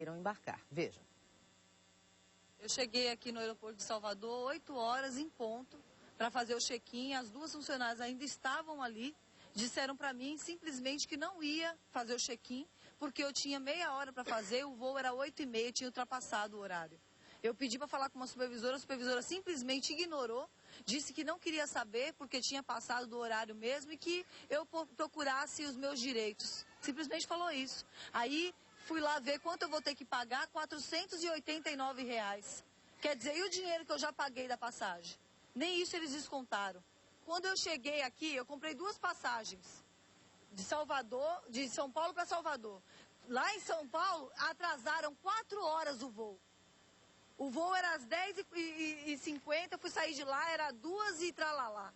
queiram embarcar. Veja. Eu cheguei aqui no aeroporto de Salvador 8 horas em ponto para fazer o check-in. As duas funcionárias ainda estavam ali. Disseram para mim simplesmente que não ia fazer o check-in porque eu tinha meia hora para fazer, o voo era 8h30, tinha ultrapassado o horário. Eu pedi para falar com uma supervisora, a supervisora simplesmente ignorou, disse que não queria saber porque tinha passado do horário mesmo e que eu procurasse os meus direitos. Simplesmente falou isso. Aí fui lá ver quanto eu vou ter que pagar, R$ 489. Quer dizer, e o dinheiro que eu já paguei da passagem? Nem isso eles descontaram. Quando eu cheguei aqui, eu comprei 2 passagens de São Paulo para Salvador. Lá em São Paulo, atrasaram 4 horas o voo. O voo era às 10h50, eu fui sair de lá, era 2 e tralalá.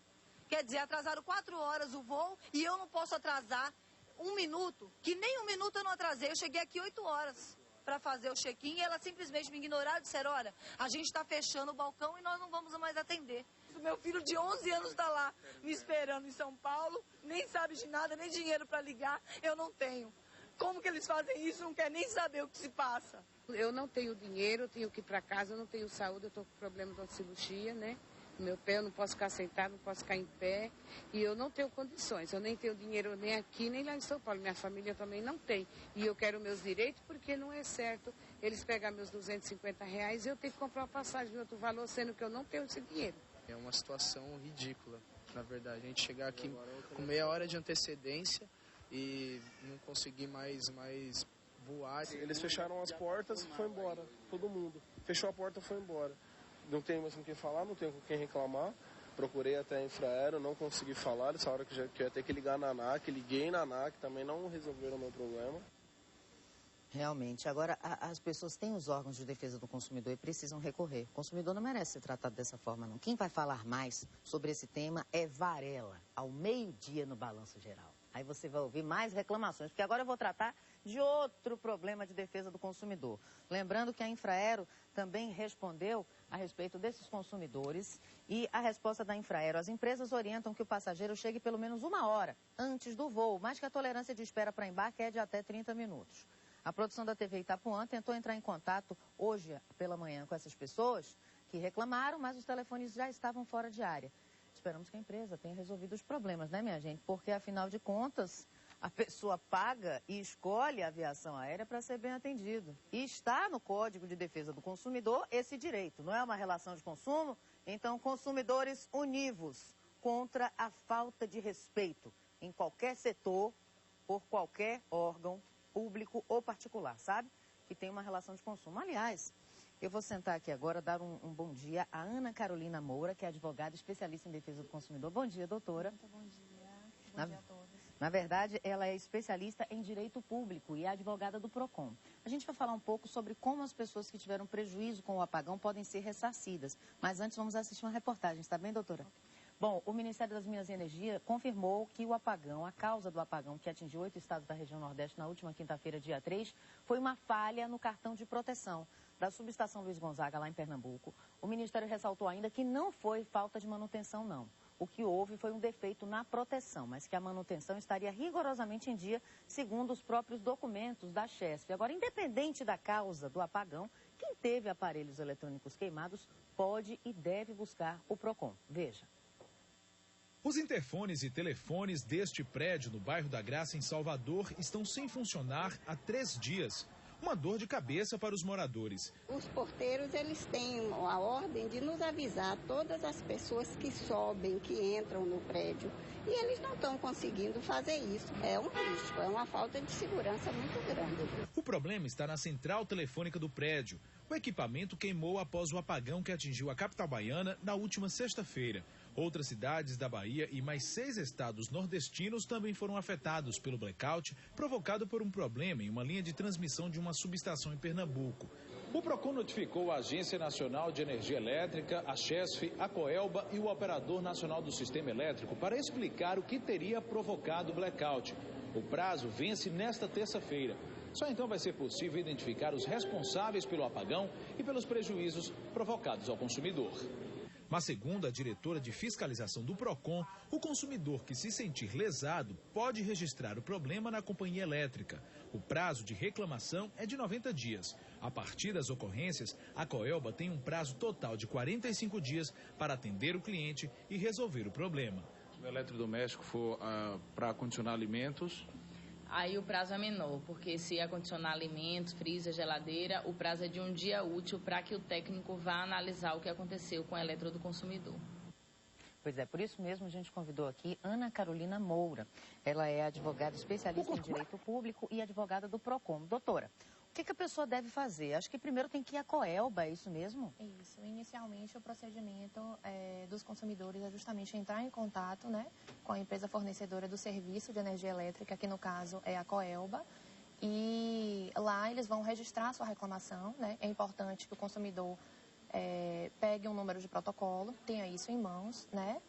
Quer dizer, atrasaram 4 horas o voo e eu não posso atrasar 1 minuto, que nem 1 minuto eu não atrasei. Eu cheguei aqui 8 horas para fazer o check-in e ela simplesmente me ignoraram e disseram, olha, a gente está fechando o balcão e nós não vamos mais atender. O meu filho de 11 anos está lá me esperando em São Paulo, nem sabe de nada, nem dinheiro para ligar, eu não tenho. Como que eles fazem isso? Não quer nem saber o que se passa. Eu não tenho dinheiro, eu tenho que ir para casa, eu não tenho saúde, eu estou com problema de cirurgia, né? Meu pé, eu não posso ficar sentado, não posso ficar em pé. E eu não tenho condições, eu nem tenho dinheiro nem aqui, nem lá em São Paulo. Minha família também não tem. E eu quero meus direitos porque não é certo eles pegarem meus R$250 e eu tenho que comprar uma passagem de outro valor, sendo que eu não tenho esse dinheiro. É uma situação ridícula, na verdade. A gente chegar aqui com meia hora de antecedência e não conseguir mais voar. Eles fecharam as portas e foi embora, todo mundo. Fechou a porta e foi embora. Não tenho mais com quem falar, não tenho com quem reclamar. Procurei até a Infraero, não consegui falar. Essa hora que eu ia ter que ligar na ANAC, liguei na ANAC, também não resolveram o meu problema. Realmente. Agora, as pessoas têm os órgãos de defesa do consumidor e precisam recorrer. O consumidor não merece ser tratado dessa forma, não. Quem vai falar mais sobre esse tema é Varela, ao meio-dia no Balanço Geral. Aí você vai ouvir mais reclamações, porque agora eu vou tratar de outro problema de defesa do consumidor. Lembrando que a Infraero também respondeu a respeito desses consumidores e a resposta da Infraero: as empresas orientam que o passageiro chegue pelo menos 1 hora antes do voo, mas que a tolerância de espera para embarque é de até 30 minutos. A produção da TV Itapuã tentou entrar em contato hoje pela manhã com essas pessoas que reclamaram, mas os telefones já estavam fora de área. Esperamos que a empresa tenha resolvido os problemas, né, minha gente? Porque, afinal de contas, a pessoa paga e escolhe a aviação aérea para ser bem atendido. E está no Código de Defesa do Consumidor esse direito. Não é uma relação de consumo? Então, consumidores univos contra a falta de respeito em qualquer setor, por qualquer órgão público ou particular, sabe? Que tem uma relação de consumo. Aliás, eu vou sentar aqui agora, dar um bom dia à Ana Carolina Moura, que é advogada especialista em defesa do consumidor. Bom dia, doutora. Muito bom dia. Bom dia a todos. Na verdade, ela é especialista em direito público e é advogada do PROCON. A gente vai falar um pouco sobre como as pessoas que tiveram prejuízo com o apagão podem ser ressarcidas. Mas antes vamos assistir uma reportagem, está bem, doutora? Okay. Bom, o Ministério das Minas e Energia confirmou que o apagão, a causa do apagão que atingiu 8 estados da região Nordeste na última quinta-feira, dia 3, foi uma falha no cartão de proteção da subestação Luiz Gonzaga, lá em Pernambuco. O Ministério ressaltou ainda que não foi falta de manutenção, não. O que houve foi um defeito na proteção, mas que a manutenção estaria rigorosamente em dia, segundo os próprios documentos da Chesf. Agora, independente da causa do apagão, quem teve aparelhos eletrônicos queimados pode e deve buscar o PROCON. Veja. Os interfones e telefones deste prédio no bairro da Graça, em Salvador, estão sem funcionar há 3 dias. Uma dor de cabeça para os moradores. Os porteiros, eles têm a ordem de nos avisar todas as pessoas que sobem, que entram no prédio. E eles não estão conseguindo fazer isso. É um risco, é uma falta de segurança muito grande. O problema está na central telefônica do prédio. O equipamento queimou após o apagão que atingiu a capital baiana na última sexta-feira. Outras cidades da Bahia e mais 6 estados nordestinos também foram afetados pelo blackout provocado por um problema em uma linha de transmissão de uma subestação em Pernambuco. O PROCON notificou a Agência Nacional de Energia Elétrica, a Chesf, a Coelba e o Operador Nacional do Sistema Elétrico para explicar o que teria provocado o blackout. O prazo vence nesta terça-feira. Só então vai ser possível identificar os responsáveis pelo apagão e pelos prejuízos provocados ao consumidor. Mas segundo a diretora de fiscalização do PROCON, o consumidor que se sentir lesado pode registrar o problema na companhia elétrica. O prazo de reclamação é de 90 dias. A partir das ocorrências, a Coelba tem um prazo total de 45 dias para atender o cliente e resolver o problema. Se o eletrodoméstico for para acondicionar alimentos, aí o prazo é menor, porque se acondicionar alimentos, freezer, geladeira, o prazo é de um dia útil para que o técnico vá analisar o que aconteceu com o eletro do consumidor. Pois é, por isso mesmo a gente convidou aqui Ana Carolina Moura. Ela é advogada especialista em direito público e advogada do PROCON. Doutora, o que a pessoa deve fazer? Acho que primeiro tem que ir à Coelba, é isso mesmo? Isso. Inicialmente, o procedimento dos consumidores é justamente entrar em contato, né, com a empresa fornecedora do serviço de energia elétrica, que no caso é a Coelba, e lá eles vão registrar a sua reclamação, né? É importante que o consumidor pegue um número de protocolo, tenha isso em mãos, né?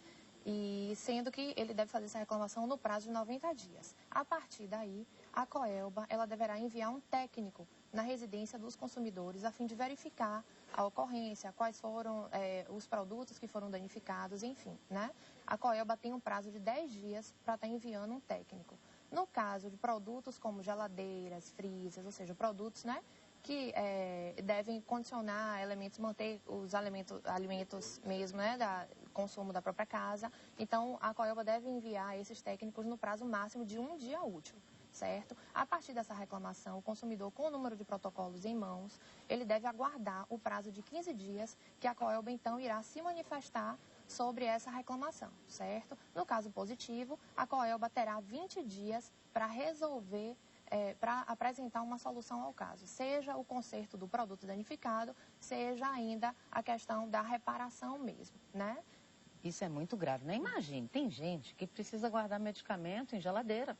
E sendo que ele deve fazer essa reclamação no prazo de 90 dias. A partir daí, a Coelba ela deverá enviar um técnico na residência dos consumidores a fim de verificar a ocorrência, quais foram os produtos que foram danificados, enfim, né? A Coelba tem um prazo de 10 dias para estar enviando um técnico. No caso de produtos como geladeiras, freezers, ou seja, produtos, né, que devem condicionar elementos, manter os alimentos mesmo, né, consumo da própria casa. Então, a Coelba deve enviar esses técnicos no prazo máximo de um dia útil, certo? A partir dessa reclamação, o consumidor, com o número de protocolos em mãos, ele deve aguardar o prazo de 15 dias que a Coelba, então, irá se manifestar sobre essa reclamação, certo? No caso positivo, a Coelba terá 20 dias para resolver, para apresentar uma solução ao caso, seja o conserto do produto danificado, seja ainda a questão da reparação mesmo, né? Isso é muito grave, né? Imagine, tem gente que precisa guardar medicamento em geladeira.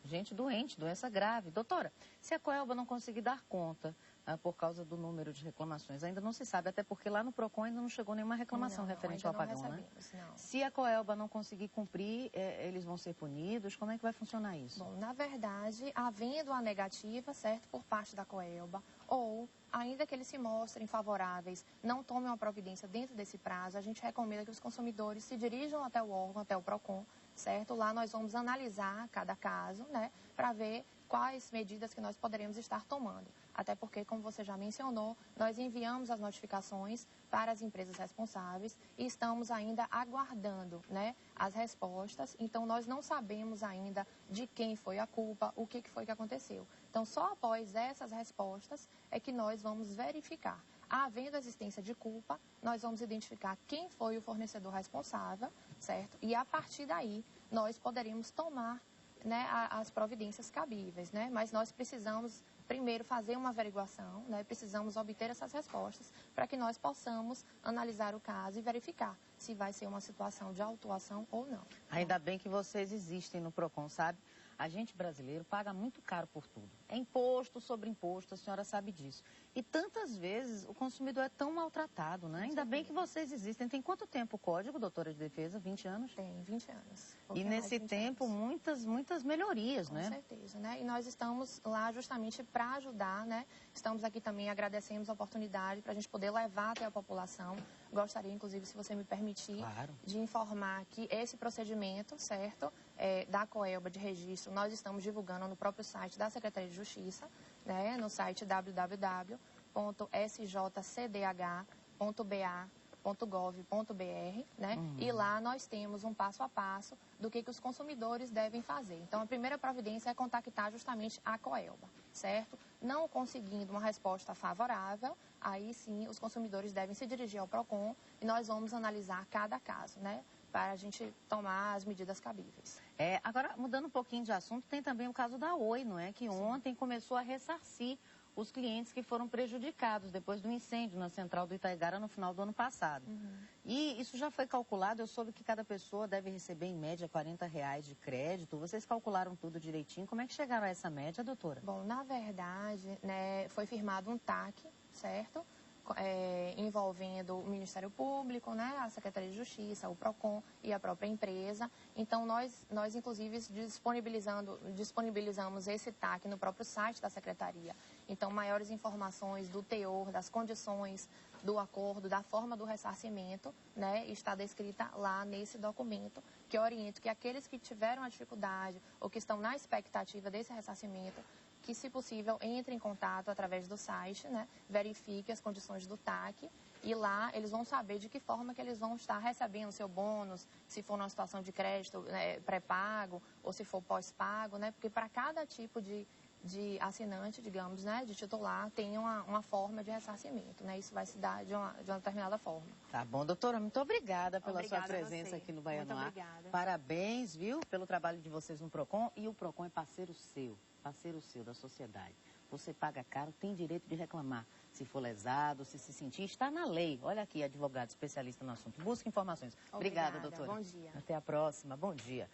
Gente doente, doença grave. Doutora, se a Coelba não conseguir dar conta por causa do número de reclamações, ainda não se sabe, até porque lá no PROCON ainda não chegou nenhuma reclamação referente ao apagão, né? Não. Se a Coelba não conseguir cumprir, eles vão ser punidos? Como é que vai funcionar isso? Bom, na verdade, havendo a negativa, certo, por parte da Coelba, ou ainda que eles se mostrem favoráveis, não tomem uma providência dentro desse prazo, a gente recomenda que os consumidores se dirijam até o órgão, até o PROCON, certo? Lá nós vamos analisar cada caso, né, para ver quais medidas que nós poderemos estar tomando. Até porque, como você já mencionou, nós enviamos as notificações para as empresas responsáveis e estamos ainda aguardando, né, as respostas. Então, nós não sabemos ainda de quem foi a culpa, o que foi que aconteceu. Então, só após essas respostas é que nós vamos verificar. Havendo a existência de culpa, nós vamos identificar quem foi o fornecedor responsável, certo? E a partir daí, nós poderemos tomar, né, as providências cabíveis, né? Mas nós precisamos primeiro fazer uma averiguação, né? Precisamos obter essas respostas para que nós possamos analisar o caso e verificar se vai ser uma situação de autuação ou não. Ainda bem que vocês existem no PROCON, sabe? A gente brasileiro paga muito caro por tudo. É imposto sobre imposto, a senhora sabe disso. E tantas vezes o consumidor é tão maltratado, né? Ainda bem que vocês existem. Tem quanto tempo o código, doutora de defesa? 20 anos? Tem, 20 anos. E nesse tempo, muitas melhorias, né? Com certeza, né? E nós estamos lá justamente para ajudar, né? Estamos aqui também, agradecemos a oportunidade para a gente poder levar até a população. Gostaria, inclusive, se você me permitir, claro, de informar que esse procedimento, certo, da Coelba de registro, nós estamos divulgando no próprio site da Secretaria de Justiça, né? No site www.sjcdh.ba.gov.br, né? E lá nós temos um passo a passo do que os consumidores devem fazer. Então, a primeira providência é contactar justamente a Coelba, certo? Não conseguindo uma resposta favorável, aí sim os consumidores devem se dirigir ao PROCON e nós vamos analisar cada caso, né? Para a gente tomar as medidas cabíveis. Agora, mudando um pouquinho de assunto, tem também o caso da Oi, não é? Que ontem começou a ressarcir os clientes que foram prejudicados depois do incêndio na central do Itaigara no final do ano passado. E isso já foi calculado, eu soube que cada pessoa deve receber em média R$40 de crédito. Vocês calcularam tudo direitinho, como é que chegaram a essa média, doutora? Bom, na verdade, né, foi firmado um TAC, certo? Envolvendo o Ministério Público, né, a Secretaria de Justiça, o PROCON e a própria empresa. Então, nós inclusive, disponibilizamos esse TAC no próprio site da Secretaria. Então, maiores informações do teor, das condições do acordo, da forma do ressarcimento, né, está descrita lá nesse documento, que orienta que aqueles que tiveram a dificuldade ou que estão na expectativa desse ressarcimento, que, se possível, entre em contato através do site, né, verifique as condições do TAC, e lá eles vão saber de que forma que eles vão estar recebendo o seu bônus, se for numa situação de crédito, né, pré-pago ou se for pós-pago, né, porque para cada tipo de assinante, digamos, né, de titular, tem uma forma de ressarcimento, né? Isso vai se dar de uma determinada forma. Tá bom, doutora, muito obrigada pela sua presença aqui no Baiano Ar. Parabéns, viu, pelo trabalho de vocês no PROCON, e o PROCON é parceiro seu da sociedade. Você paga caro, tem direito de reclamar. Se for lesado, se sentir, está na lei. Olha aqui, advogado especialista no assunto. Busque informações. Obrigada, doutora. Bom dia. Até a próxima. Bom dia.